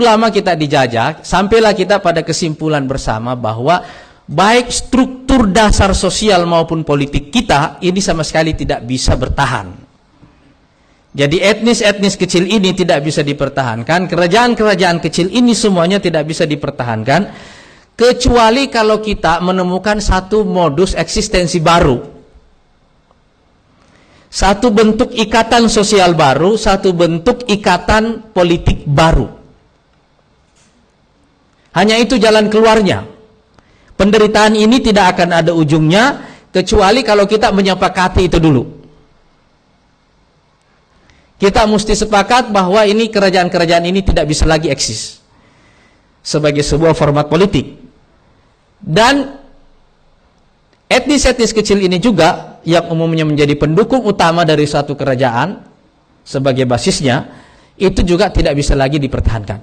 lama kita dijajah, sampailah kita pada kesimpulan bersama bahwa baik struktur dasar sosial maupun politik kita ini sama sekali tidak bisa bertahan. Jadi etnis-etnis kecil ini tidak bisa dipertahankan, kerajaan-kerajaan kecil ini semuanya tidak bisa dipertahankan, kecuali kalau kita menemukan satu modus eksistensi baru, satu bentuk ikatan sosial baru, satu bentuk ikatan politik baru. Hanya itu jalan keluarnya. Penderitaan ini tidak akan ada ujungnya kecuali kalau kita menyepakati itu dulu. Kita mesti sepakat bahwa ini kerajaan-kerajaan ini tidak bisa lagi eksis sebagai sebuah format politik. Dan etnis-etnis kecil ini juga yang umumnya menjadi pendukung utama dari suatu kerajaan sebagai basisnya, itu juga tidak bisa lagi dipertahankan.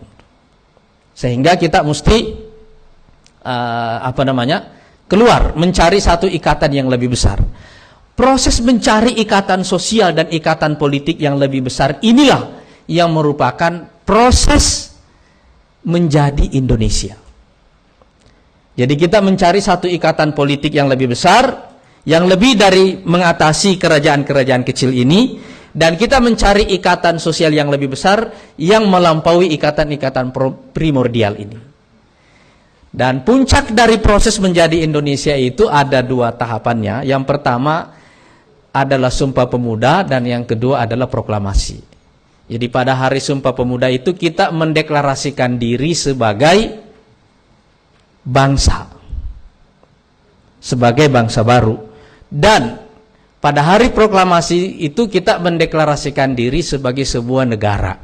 Sehingga kita mesti keluar mencari satu ikatan yang lebih besar. Proses mencari ikatan sosial dan ikatan politik yang lebih besar inilah yang merupakan proses menjadi Indonesia. Jadi kita mencari satu ikatan politik yang lebih besar, yang lebih dari mengatasi kerajaan-kerajaan kecil ini, dan kita mencari ikatan sosial yang lebih besar yang melampaui ikatan-ikatan primordial ini. Dan puncak dari proses menjadi Indonesia itu ada dua tahapannya. Yang pertama adalah Sumpah Pemuda dan yang kedua adalah proklamasi. Jadi pada hari Sumpah Pemuda itu kita mendeklarasikan diri sebagai bangsa, sebagai bangsa baru. Dan pada hari proklamasi itu kita mendeklarasikan diri sebagai sebuah negara.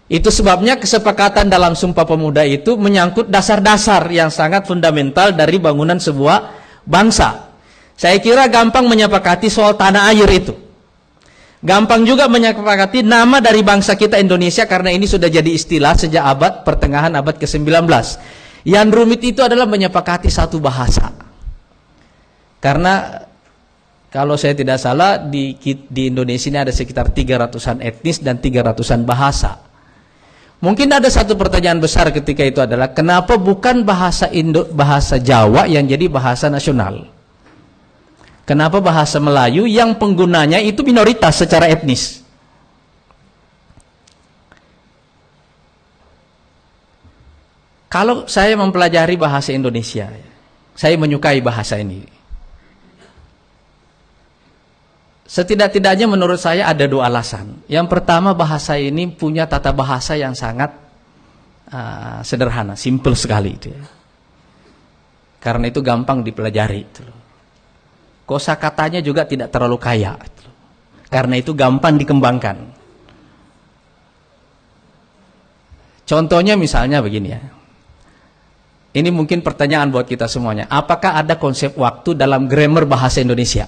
Itu sebabnya kesepakatan dalam Sumpah Pemuda itu menyangkut dasar-dasar yang sangat fundamental dari bangunan sebuah bangsa. Saya kira gampang menyepakati soal tanah air itu. Gampang juga menyepakati nama dari bangsa kita Indonesia, karena ini sudah jadi istilah sejak pertengahan abad ke-19. Yang rumit itu adalah menyepakati satu bahasa. Karena kalau saya tidak salah di Indonesia ini ada sekitar 300-an etnis dan 300-an bahasa. Mungkin ada satu pertanyaan besar ketika itu adalah kenapa bukan bahasa Jawa yang jadi bahasa nasional? Kenapa bahasa Melayu yang penggunanya itu minoritas secara etnis? Kalau saya mempelajari bahasa Indonesia, saya menyukai bahasa ini. Setidak-tidaknya menurut saya ada dua alasan. Yang pertama, bahasa ini punya tata bahasa yang sangat sederhana, simple sekali itu ya. Karena itu gampang dipelajari itu. Kosakatanya juga tidak terlalu kaya itu. Karena itu gampang dikembangkan. Contohnya misalnya begini ya. Ini mungkin pertanyaan buat kita semuanya. Apakah ada konsep waktu dalam grammar bahasa Indonesia?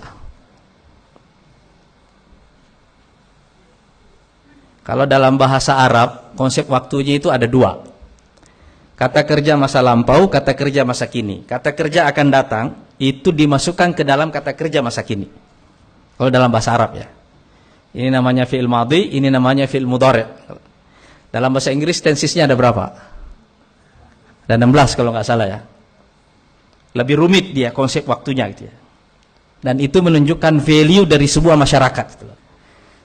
Kalau dalam bahasa Arab, konsep waktunya itu ada dua. Kata kerja masa lampau, kata kerja masa kini. Kata kerja akan datang, itu dimasukkan ke dalam kata kerja masa kini. Kalau dalam bahasa Arab ya. Ini namanya fi'il madhi, ini namanya fi'il mudhari'. Dalam bahasa Inggris tensisnya ada berapa? Ada 16 kalau nggak salah ya. Lebih rumit dia konsep waktunya gitu ya. Dan itu menunjukkan value dari sebuah masyarakat gitu.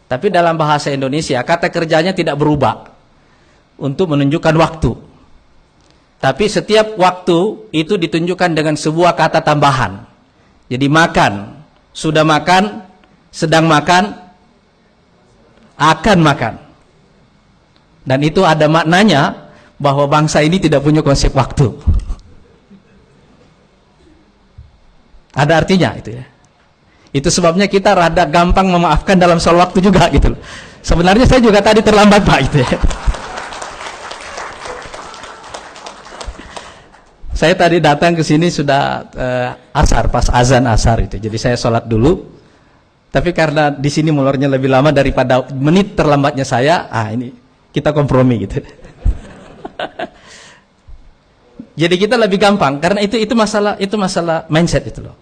Tapi dalam bahasa Indonesia kata kerjanya tidak berubah untuk menunjukkan waktu. Tapi setiap waktu itu ditunjukkan dengan sebuah kata tambahan. Jadi makan, sudah makan, sedang makan, akan makan. Dan itu ada maknanya bahwa bangsa ini tidak punya konsep waktu. Ada artinya itu ya. Itu sebabnya kita rada gampang memaafkan dalam soal waktu juga gitu. Sebenarnya saya juga tadi terlambat Pak gitu ya. Saya tadi datang ke sini sudah asar, pas azan asar itu. Jadi saya sholat dulu. Tapi karena di sini molornya lebih lama daripada menit terlambatnya saya, ini kita kompromi gitu. Jadi kita lebih gampang karena itu masalah mindset itu loh.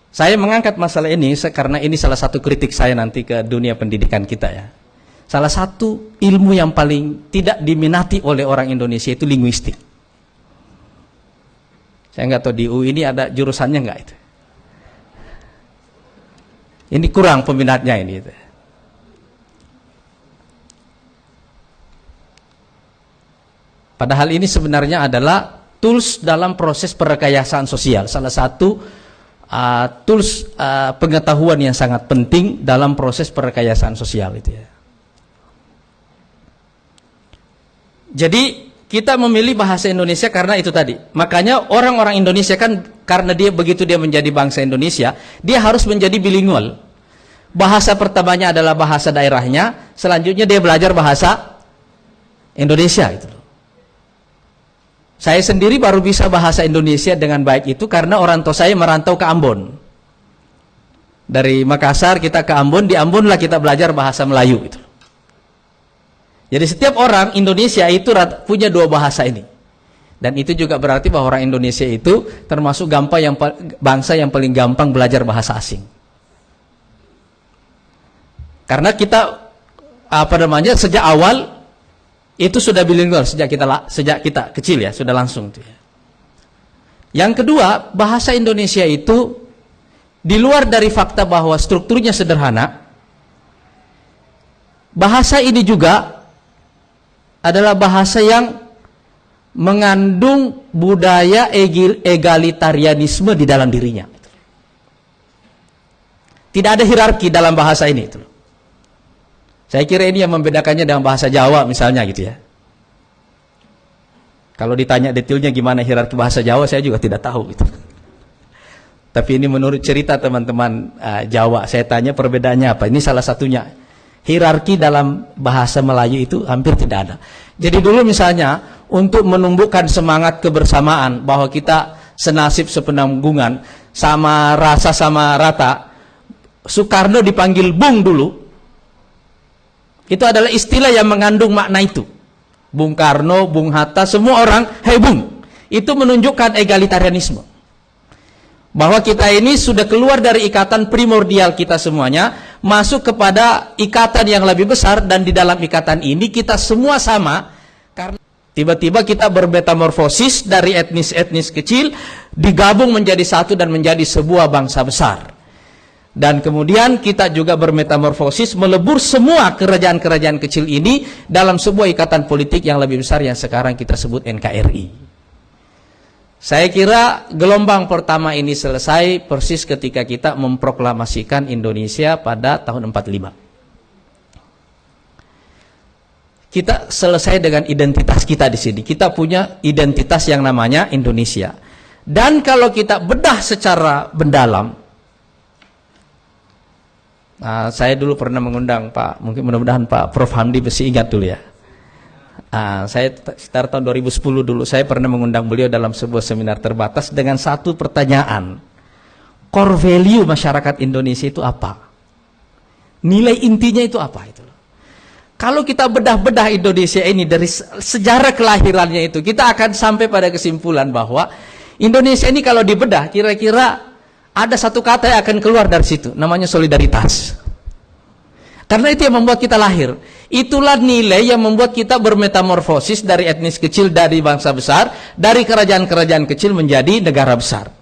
Saya mengangkat masalah ini karena ini salah satu kritik saya nanti ke dunia pendidikan kita ya. salah satu ilmu yang paling tidak diminati oleh orang Indonesia itu linguistik. Saya nggak tahu di UI ini ada jurusannya nggak itu. Ini kurang peminatnya ini. Itu. Padahal ini sebenarnya adalah tools dalam proses perekayasaan sosial. Salah satu tools pengetahuan yang sangat penting dalam proses perekayasaan sosial itu ya. Jadi kita memilih bahasa Indonesia karena itu tadi. Makanya orang-orang Indonesia kan karena dia begitu dia menjadi bangsa Indonesia, dia harus menjadi bilingual. Bahasa pertamanya adalah bahasa daerahnya, selanjutnya dia belajar bahasa Indonesia gitu. Saya sendiri baru bisa bahasa Indonesia dengan baik itu karena orang tua saya merantau ke Ambon. Dari Makassar kita ke Ambon, di Ambon lah kita belajar bahasa Melayu gitu. Jadi setiap orang Indonesia itu punya dua bahasa ini. Dan itu juga berarti bahwa orang Indonesia itu termasuk bangsa yang paling gampang belajar bahasa asing. Karena kita sejak awal itu sudah bilingual sejak kita kecil ya, sudah langsung. Yang kedua, bahasa Indonesia itu di luar dari fakta bahwa strukturnya sederhana, bahasa ini juga adalah bahasa yang mengandung budaya egalitarianisme di dalam dirinya. Tidak ada hierarki dalam bahasa ini. Saya kira ini yang membedakannya dengan bahasa Jawa misalnya gitu ya. Kalau ditanya detailnya gimana hierarki bahasa Jawa, saya juga tidak tahu gitu. Tapi ini menurut cerita teman-teman Jawa, saya tanya perbedaannya apa. Ini salah satunya. Hierarki dalam bahasa Melayu itu hampir tidak ada. Jadi dulu misalnya untuk menumbuhkan semangat kebersamaan bahwa kita senasib sepenanggungan, sama rasa sama rata, Soekarno dipanggil Bung dulu. Itu adalah istilah yang mengandung makna itu. Bung Karno, Bung Hatta, semua orang, "Hei Bung." Itu menunjukkan egalitarianisme. Bahwa kita ini sudah keluar dari ikatan primordial kita semuanya, masuk kepada ikatan yang lebih besar, dan di dalam ikatan ini kita semua sama, karena tiba-tiba kita bermetamorfosis dari etnis-etnis kecil, digabung menjadi satu dan menjadi sebuah bangsa besar. Dan kemudian kita juga bermetamorfosis, melebur semua kerajaan-kerajaan kecil ini dalam sebuah ikatan politik yang lebih besar yang sekarang kita sebut NKRI. Saya kira gelombang pertama ini selesai persis ketika kita memproklamasikan Indonesia pada tahun 45. Kita selesai dengan identitas kita di sini. Kita punya identitas yang namanya Indonesia. Dan kalau kita bedah secara mendalam, saya dulu pernah mengundang mungkin mudah-mudahan Pak Prof Hamdi masih ingat dulu ya. Saya sekitar tahun 2010 dulu saya pernah mengundang beliau dalam sebuah seminar terbatas dengan satu pertanyaan. Core value masyarakat Indonesia itu apa? Nilai intinya itu apa itu? Kalau kita bedah-bedah Indonesia ini dari sejarah kelahirannya itu, kita akan sampai pada kesimpulan bahwa Indonesia ini kalau dibedah kira-kira ada satu kata yang akan keluar dari situ, namanya solidaritas. Karena itu yang membuat kita lahir. Itulah nilai yang membuat kita bermetamorfosis dari etnis kecil, dari bangsa besar, dari kerajaan-kerajaan kecil menjadi negara besar.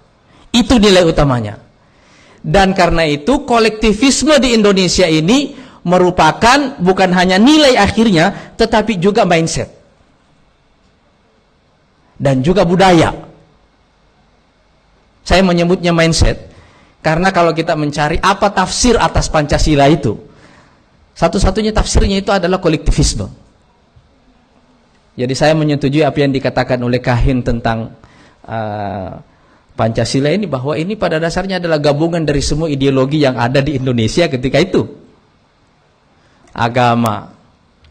Itu nilai utamanya. Dan karena itu kolektivisme di Indonesia ini merupakan bukan hanya nilai akhirnya, tetapi juga mindset. Dan juga budaya. Saya menyebutnya mindset karena kalau kita mencari apa tafsir atas Pancasila itu, satu-satunya tafsirnya itu adalah kolektivisme. Jadi saya menyetujui apa yang dikatakan oleh Kahin tentang Pancasila ini, bahwa ini pada dasarnya adalah gabungan dari semua ideologi yang ada di Indonesia ketika itu. Agama,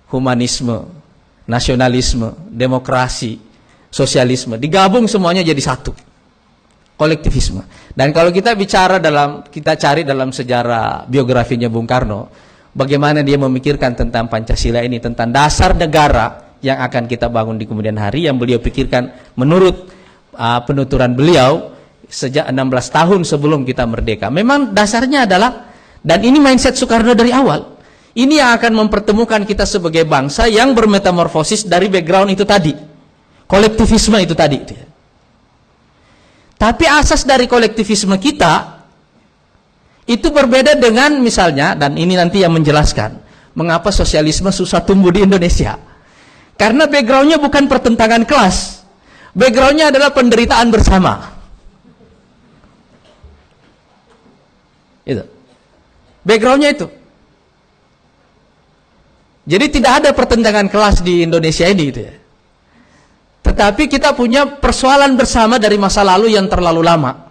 humanisme, nasionalisme, demokrasi, sosialisme, digabung semuanya jadi satu. Kolektivisme. Dan kalau kita cari dalam sejarah biografinya Bung Karno, bagaimana dia memikirkan tentang Pancasila ini, tentang dasar negara yang akan kita bangun di kemudian hari, yang beliau pikirkan menurut penuturan beliau sejak 16 tahun sebelum kita merdeka. Memang dasarnya adalah, dan ini mindset Soekarno dari awal, Ini yang akan mempertemukan kita sebagai bangsa yang bermetamorfosis dari background itu tadi. Kolektivisme itu tadi. Tapi asas dari kolektivisme kita itu berbeda dengan misalnya, dan ini nanti yang menjelaskan mengapa sosialisme susah tumbuh di Indonesia. Karena backgroundnya bukan pertentangan kelas. Backgroundnya adalah penderitaan bersama. Itu. Backgroundnya itu. Jadi tidak ada pertentangan kelas di Indonesia ini gitu ya. Tetapi kita punya persoalan bersama dari masa lalu yang terlalu lama.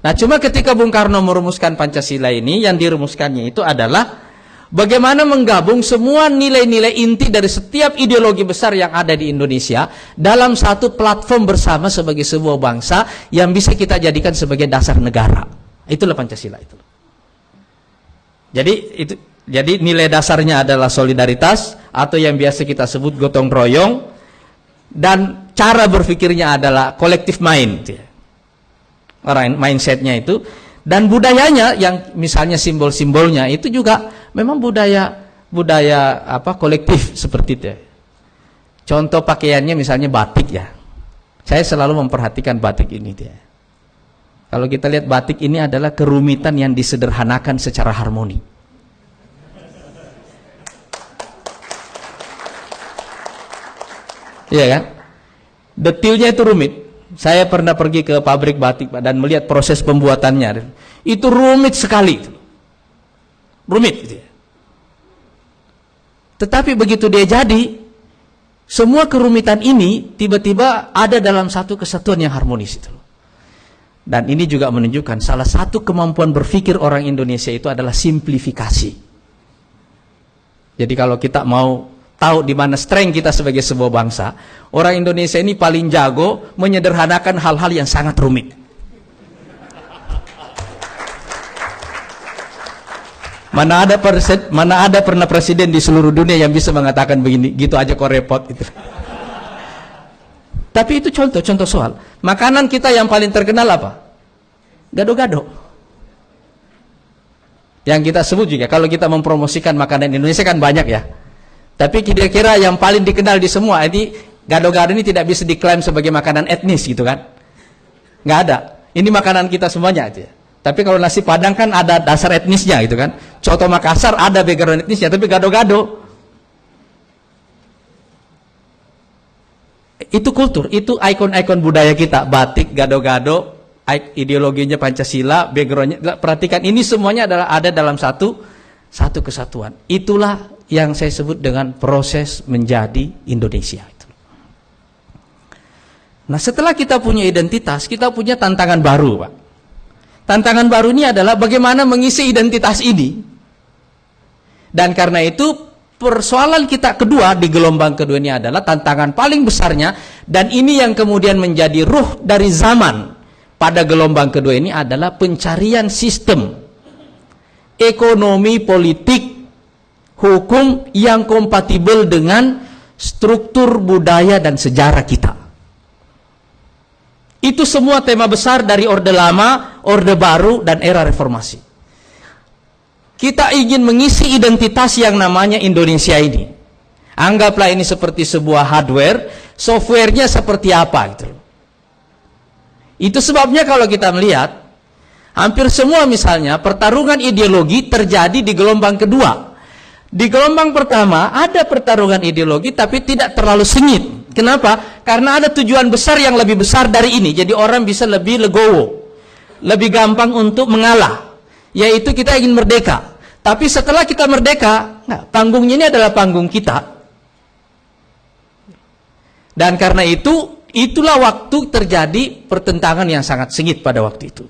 Nah, cuma ketika Bung Karno merumuskan Pancasila ini, yang dirumuskannya itu adalah bagaimana menggabung semua nilai-nilai inti dari setiap ideologi besar yang ada di Indonesia dalam satu platform bersama sebagai sebuah bangsa yang bisa kita jadikan sebagai dasar negara. Itulah Pancasila itu. Jadi nilai dasarnya adalah solidaritas atau yang biasa kita sebut gotong royong, dan cara berpikirnya adalah collective mind. Orang mindsetnya itu, dan budayanya yang misalnya simbol-simbolnya itu juga memang budaya kolektif seperti itu. Contoh pakaiannya misalnya batik ya. Saya selalu memperhatikan batik ini dia. Kalau kita lihat batik ini adalah kerumitan yang disederhanakan secara harmoni. Iya kan? Detailnya itu rumit. Saya pernah pergi ke pabrik batik Pak, dan melihat proses pembuatannya. Itu rumit sekali. Rumit gitu ya. Tetapi begitu dia jadi, semua kerumitan ini tiba-tiba ada dalam satu kesatuan yang harmonis itu. Dan ini juga menunjukkan salah satu kemampuan berpikir orang Indonesia itu adalah simplifikasi. Jadi kalau kita mau tahu di mana strength kita sebagai sebuah bangsa, orang Indonesia ini paling jago menyederhanakan hal-hal yang sangat rumit. Mana ada pernah presiden di seluruh dunia yang bisa mengatakan begini, gitu aja kok repot gitu. Tapi itu contoh soal. Makanan kita yang paling terkenal apa? Gado-gado. Yang kita sebut juga, kalau kita mempromosikan makanan Indonesia kan banyak ya. Tapi kira-kira yang paling dikenal di semua ini, gado-gado ini tidak bisa diklaim sebagai makanan etnis gitu kan. Nggak ada. Ini makanan kita semuanya aja. Tapi kalau nasi Padang kan ada dasar etnisnya gitu kan. Coto Makassar ada background etnisnya, tapi gado-gado itu kultur, itu ikon-ikon budaya kita. Batik, gado-gado, ideologinya Pancasila, backgroundnya. Perhatikan, ini semuanya adalah ada dalam satu kesatuan. Itulah yang saya sebut dengan proses menjadi Indonesia. Nah, setelah kita punya identitas, kita punya tantangan baru, Pak. Tantangan baru ini adalah bagaimana mengisi identitas ini. Dan karena itu, persoalan kita kedua di gelombang kedua ini adalah tantangan paling besarnya, dan ini yang kemudian menjadi ruh dari zaman pada gelombang kedua ini adalah pencarian sistem ekonomi, politik, hukum yang kompatibel dengan struktur budaya dan sejarah kita. Itu semua tema besar dari Orde Lama, Orde Baru, dan era reformasi. Kita ingin mengisi identitas yang namanya Indonesia ini. Anggaplah ini seperti sebuah hardware, softwarenya seperti apa gitu. Itu sebabnya kalau kita melihat hampir semua misalnya pertarungan ideologi terjadi di gelombang kedua. Di gelombang pertama ada pertarungan ideologi tapi tidak terlalu sengit. Kenapa? Karena ada tujuan besar yang lebih besar dari ini. Jadi orang bisa lebih legowo, lebih gampang untuk mengalah, yaitu kita ingin merdeka. Tapi setelah kita merdeka, panggungnya ini adalah panggung kita. Dan karena itu, itulah waktu terjadi pertentangan yang sangat sengit pada waktu itu.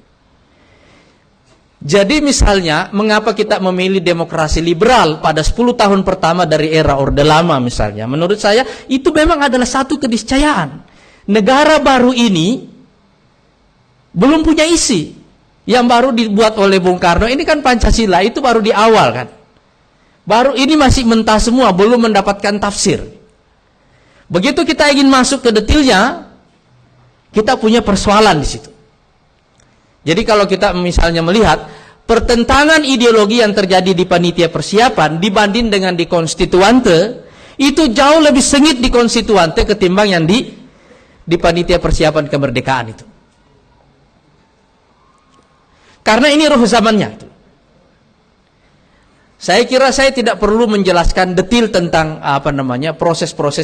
Jadi misalnya, mengapa kita memilih demokrasi liberal pada 10 tahun pertama dari era Orde Lama misalnya? Menurut saya, itu memang adalah satu keniscayaan. Negara baru ini belum punya isi. Yang baru dibuat oleh Bung Karno, ini kan Pancasila, itu baru di awal kan. Baru ini masih mentah semua, belum mendapatkan tafsir. Begitu kita ingin masuk ke detailnya, kita punya persoalan di situ. Jadi kalau kita misalnya melihat pertentangan ideologi yang terjadi di panitia persiapan dibanding dengan di konstituante, itu jauh lebih sengit di konstituante ketimbang yang di panitia persiapan kemerdekaan itu. Karena ini roh zamannya itu. Saya kira saya tidak perlu menjelaskan detail tentang proses-proses